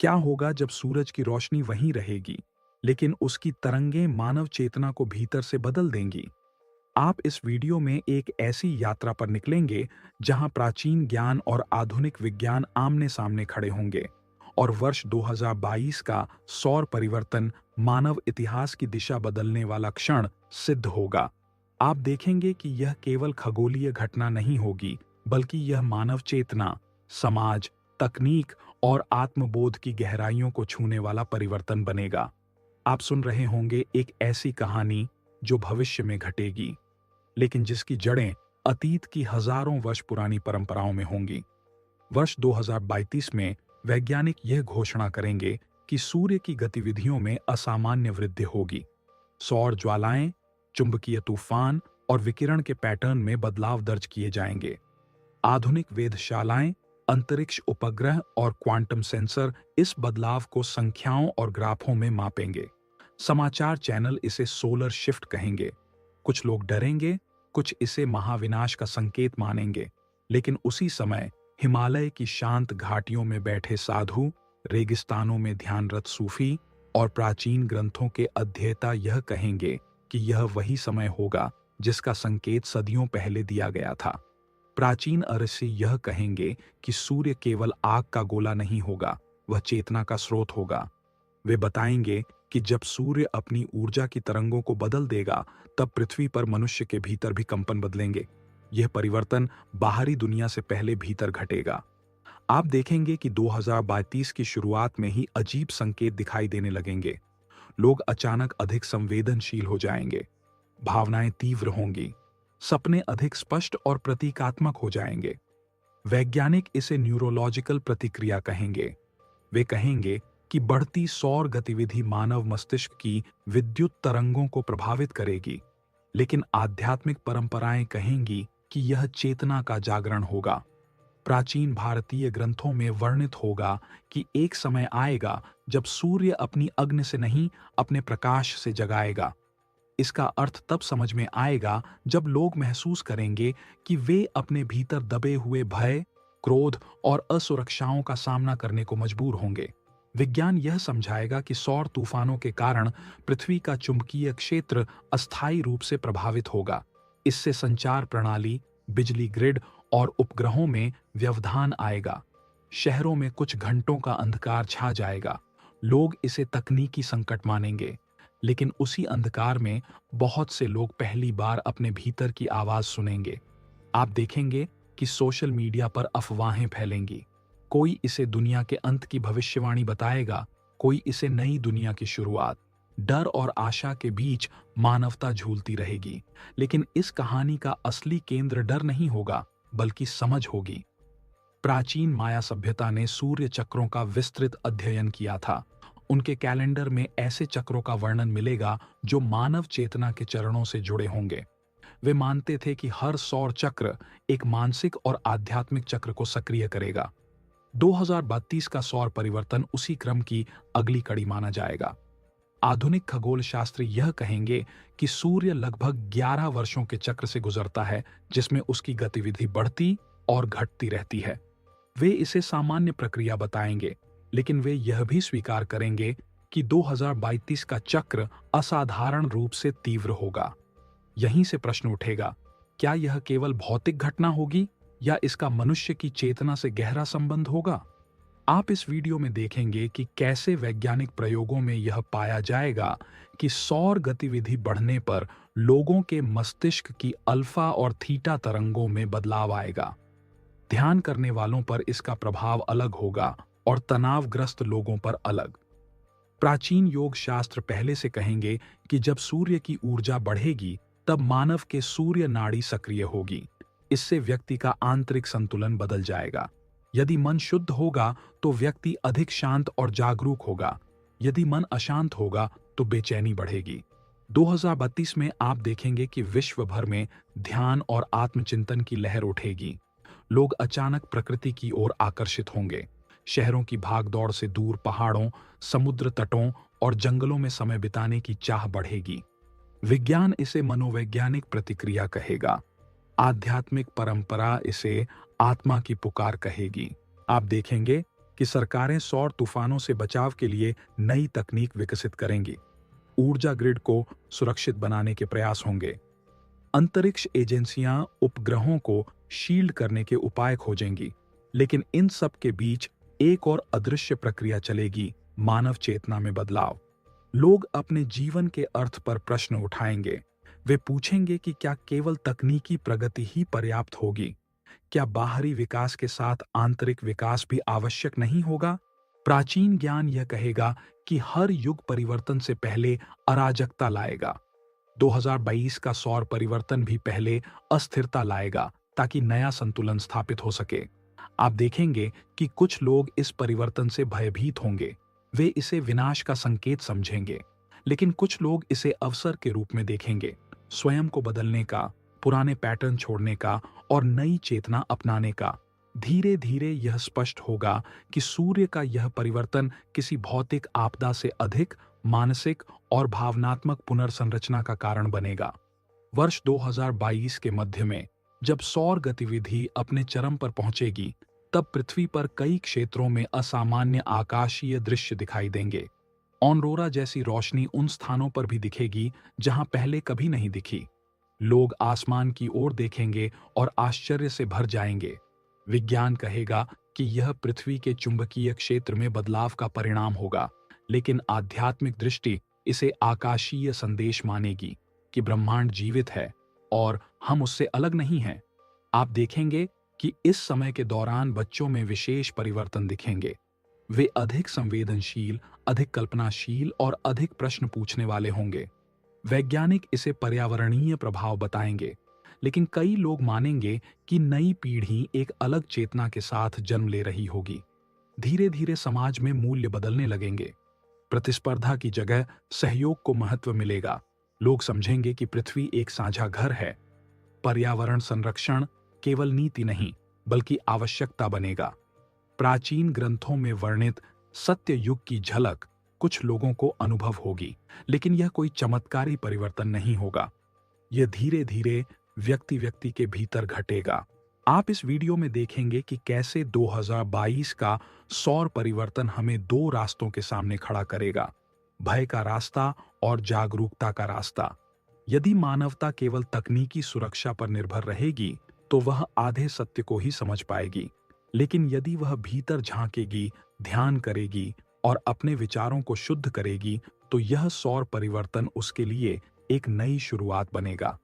क्या होगा जब सूरज की रोशनी वहीं रहेगी, लेकिन उसकी तरंगें मानव चेतना को भीतर से बदल देंगी? आप इस वीडियो में एक ऐसी यात्रा पर निकलेंगे जहां प्राचीन ज्ञान और आधुनिक विज्ञान आमने-सामने खड़े होंगे और वर्ष 2022 का सौर परिवर्तन मानव इतिहास की दिशा बदलने वाला क्षण सिद्ध होगा। आप देखेंगे कि यह केवल खगोलीय घटना नहीं होगी, बल्कि यह मानव चेतना, समाज, तकनीक और आत्मबोध की गहराइयों को छूने वाला परिवर्तन बनेगा। आप सुन रहे होंगे एक ऐसी कहानी जो भविष्य में घटेगी, लेकिन जिसकी जड़ें अतीत की हजारों वर्ष पुरानी परंपराओं में होंगी। वर्ष 2032 में वैज्ञानिक यह घोषणा करेंगे कि सूर्य की गतिविधियों में असामान्य वृद्धि होगी। सौर ज्वालाएं, चुंबकीय तूफान और विकिरण के पैटर्न में बदलाव दर्ज किए जाएंगे। आधुनिक वेधशालाएं, अंतरिक्ष उपग्रह और क्वांटम सेंसर इस बदलाव को संख्याओं और ग्राफों में मापेंगे। समाचार चैनल इसे सोलर शिफ्ट कहेंगे। कुछ लोग डरेंगे, कुछ इसे महाविनाश का संकेत मानेंगे, लेकिन उसी समय हिमालय की शांत घाटियों में बैठे साधु, रेगिस्तानों में ध्यानरत सूफी और प्राचीन ग्रंथों के अध्येता यह कहेंगे कि यह वही समय होगा जिसका संकेत सदियों पहले दिया गया था। प्राचीन ऋषि यह कहेंगे कि सूर्य केवल आग का गोला नहीं होगा, वह चेतना का स्रोत होगा। वे बताएंगे कि जब सूर्य अपनी ऊर्जा की तरंगों को बदल देगा, तब पृथ्वी पर मनुष्य के भीतर भी कंपन बदलेंगे। यह परिवर्तन बाहरी दुनिया से पहले भीतर घटेगा। आप देखेंगे कि 2032 की शुरुआत में ही अजीब संकेत दिखाई देने लगेंगे। लोग अचानक अधिक संवेदनशील हो जाएंगे, भावनाएं तीव्र होंगी, सपने अधिक स्पष्ट और प्रतीकात्मक हो जाएंगे। वैज्ञानिक इसे न्यूरोलॉजिकल प्रतिक्रिया कहेंगे। वे कहेंगे कि बढ़ती सौर गतिविधि मानव मस्तिष्क की विद्युत तरंगों को प्रभावित करेगी, लेकिन आध्यात्मिक परंपराएं कहेंगी कि यह चेतना का जागरण होगा। प्राचीन भारतीय ग्रंथों में वर्णित होगा कि एक समय आएगा जब सूर्य अपनी अग्नि से नहीं, अपने प्रकाश से जगाएगा। इसका अर्थ तब समझ में आएगा जब लोग महसूस करेंगे कि वे अपने भीतर दबे हुए भय, क्रोध और असुरक्षाओं का सामना करने को मजबूर होंगे। विज्ञान यह समझाएगा कि सौर तूफानों के कारण पृथ्वी का चुंबकीय क्षेत्र अस्थायी रूप से प्रभावित होगा। इससे संचार प्रणाली, बिजली ग्रिड और उपग्रहों में व्यवधान आएगा। शहरों में कुछ घंटों का अंधकार छा जाएगा। लोग इसे तकनीकी संकट मानेंगे, लेकिन उसी अंधकार में बहुत से लोग पहली बार अपने भीतर की आवाज सुनेंगे। आप देखेंगे कि सोशल मीडिया पर अफवाहें फैलेंगी। कोई इसे दुनिया के अंत की भविष्यवाणी बताएगा, कोई इसे नई दुनिया की शुरुआत। डर और आशा के बीच मानवता झूलती रहेगी, लेकिन इस कहानी का असली केंद्र डर नहीं होगा, बल्कि समझ होगी। प्राचीन माया सभ्यता ने सूर्य चक्रों का विस्तृत अध्ययन किया था। उनके कैलेंडर में ऐसे चक्रों का वर्णन मिलेगा जो मानव चेतना के चरणों से जुड़े होंगे। वे मानते थे कि हर सौर चक्र एक मानसिक और आध्यात्मिक चक्र को सक्रिय करेगा। 2032 का सौर परिवर्तन उसी क्रम की अगली कड़ी माना जाएगा। आधुनिक खगोल शास्त्री यह कहेंगे कि सूर्य लगभग 11 वर्षों के चक्र से गुजरता है, जिसमें उसकी गतिविधि बढ़ती और घटती रहती है। वे इसे सामान्य प्रक्रिया बताएंगे, लेकिन वे यह भी स्वीकार करेंगे कि 2032 का चक्र असाधारण रूप से तीव्र होगा। यहीं से प्रश्न उठेगा, क्या यह केवल भौतिक घटना होगी या इसका मनुष्य की चेतना से गहरा संबंध होगा? आप इस वीडियो में देखेंगे कि कैसे वैज्ञानिक प्रयोगों में यह पाया जाएगा कि सौर गतिविधि बढ़ने पर लोगों के मस्तिष्क की अल्फा और थीटा तरंगों में बदलाव आएगा। ध्यान करने वालों पर इसका प्रभाव अलग होगा और तनावग्रस्त लोगों पर अलग। प्राचीन योग शास्त्र पहले से कहेंगे कि जब सूर्य की ऊर्जा बढ़ेगी, तब मानव के सूर्य नाड़ी सक्रिय होगी। इससे व्यक्ति का आंतरिक संतुलन बदल जाएगा। यदि मन शुद्ध होगा तो व्यक्ति अधिक शांत और जागरूक होगा। यदि मन अशांत होगा तो बेचैनी बढ़ेगी। 2032 में आप देखेंगे कि विश्व भर में ध्यान और आत्मचिंतन की लहर उठेगी। लोग अचानक प्रकृति की ओर आकर्षित होंगे। शहरों की भागदौड़ से दूर पहाड़ों, समुद्र तटों और जंगलों में समय बिताने की चाह बढ़ेगी। विज्ञान इसे मनोवैज्ञानिक प्रतिक्रिया कहेगा। आध्यात्मिक परंपरा इसे आत्मा की पुकार कहेगी। आप देखेंगे कि सरकारें सौर तूफानों से बचाव के लिए नई तकनीक विकसित करेंगी। ऊर्जा ग्रिड को सुरक्षित बनाने के प्रयास होंगे। अंतरिक्ष एजेंसियां उपग्रहों को शील्ड करने के उपाय खोजेंगी। लेकिन इन सब के बीच एक और अदृश्य प्रक्रिया चलेगी, मानव चेतना में बदलाव। लोग अपने जीवन के अर्थ पर प्रश्न उठाएंगे। वे पूछेंगे कि क्या केवल तकनीकी प्रगति ही पर्याप्त होगी? क्या बाहरी विकास के साथ आंतरिक विकास भी आवश्यक नहीं होगा? प्राचीन ज्ञान यह कहेगा कि हर युग परिवर्तन से पहले अराजकता लाएगा। 2022 का सौर परिवर्तन भी पहले अस्थिरता लाएगा ताकि नया संतुलन स्थापित हो सके। आप देखेंगे कि कुछ लोग इस परिवर्तन से भयभीत होंगे। वे इसे विनाश का संकेत समझेंगे। लेकिन कुछ लोग इसे अवसर के रूप में देखेंगे, स्वयं को बदलने का, पुराने पैटर्न छोड़ने का और नई चेतना अपनाने का। धीरे धीरे यह स्पष्ट होगा कि सूर्य का यह परिवर्तन किसी भौतिक आपदा से अधिक मानसिक और भावनात्मक पुनर्संरचना का कारण बनेगा। वर्ष 2022 के मध्य में जब सौर गतिविधि अपने चरम पर पहुंचेगी, तब पृथ्वी पर कई क्षेत्रों में असामान्य आकाशीय दृश्य दिखाई देंगे। ऑनरोरा जैसी रोशनी उन स्थानों पर भी दिखेगी जहां पहले कभी नहीं दिखी। लोग आसमान की ओर देखेंगे और आश्चर्य से भर जाएंगे। विज्ञान कहेगा कि यह पृथ्वी के चुंबकीय क्षेत्र में बदलाव का परिणाम होगा, लेकिन आध्यात्मिक दृष्टि इसे आकाशीय संदेश मानेगी कि ब्रह्मांड जीवित है और हम उससे अलग नहीं हैं। आप देखेंगे कि इस समय के दौरान बच्चों में विशेष परिवर्तन दिखेंगे। वे अधिक संवेदनशील, अधिक कल्पनाशील और अधिक प्रश्न पूछने वाले होंगे। वैज्ञानिक इसे पर्यावरणीय प्रभाव बताएंगे, लेकिन कई लोग मानेंगे कि नई पीढ़ी एक अलग चेतना के साथ जन्म ले रही होगी। धीरे धीरे समाज में मूल्य बदलने लगेंगे। प्रतिस्पर्धा की जगह सहयोग को महत्व मिलेगा। लोग समझेंगे कि पृथ्वी एक साझा घर है। पर्यावरण संरक्षण केवल नीति नहीं, बल्कि आवश्यकता बनेगा। प्राचीन ग्रंथों में वर्णित सत्य युग की झलक कुछ लोगों को अनुभव होगी, लेकिन यह कोई चमत्कारी परिवर्तन नहीं होगा। यह धीरे धीरे व्यक्ति व्यक्ति के भीतर घटेगा। आप इस वीडियो में देखेंगे कि कैसे 2022 का सौर परिवर्तन हमें दो रास्तों के सामने खड़ा करेगा, भय का रास्ता और जागरूकता का रास्ता। यदि मानवता केवल तकनीकी सुरक्षा पर निर्भर रहेगी, तो वह आधे सत्य को ही समझ पाएगी। लेकिन यदि वह भीतर झांकेगी, ध्यान करेगी और अपने विचारों को शुद्ध करेगी, तो यह सौर परिवर्तन उसके लिए एक नई शुरुआत बनेगा।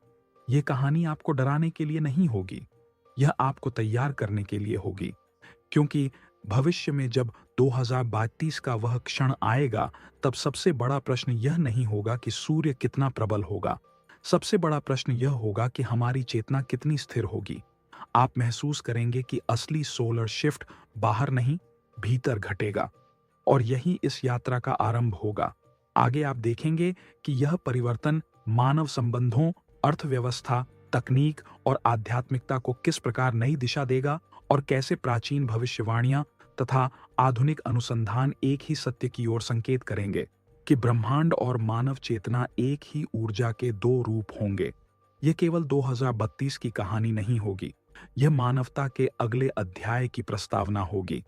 यह कहानी आपको डराने के लिए नहीं होगी, यह आपको तैयार करने के लिए होगी। क्योंकि भविष्य में जब 2032 का वह क्षण आएगा, तब सबसे बड़ा प्रश्न यह नहीं होगा कि सूर्य कितना प्रबल होगा। सबसे बड़ा प्रश्न यह होगा कि हमारी चेतना कितनी स्थिर होगी। आप महसूस करेंगे कि असली सोलर शिफ्ट बाहर नहीं, भीतर घटेगा। और यही इस यात्रा का आरंभ होगा। आगे आप देखेंगे कि यह परिवर्तन मानव संबंधों, अर्थव्यवस्था, तकनीक और आध्यात्मिकता को किस प्रकार नई दिशा देगा और कैसे प्राचीन भविष्यवाणियां तथा आधुनिक अनुसंधान एक ही सत्य की ओर संकेत करेंगे कि ब्रह्मांड और मानव चेतना एक ही ऊर्जा के दो रूप होंगे। यह केवल 2032 की कहानी नहीं होगी, यह मानवता के अगले अध्याय की प्रस्तावना होगी।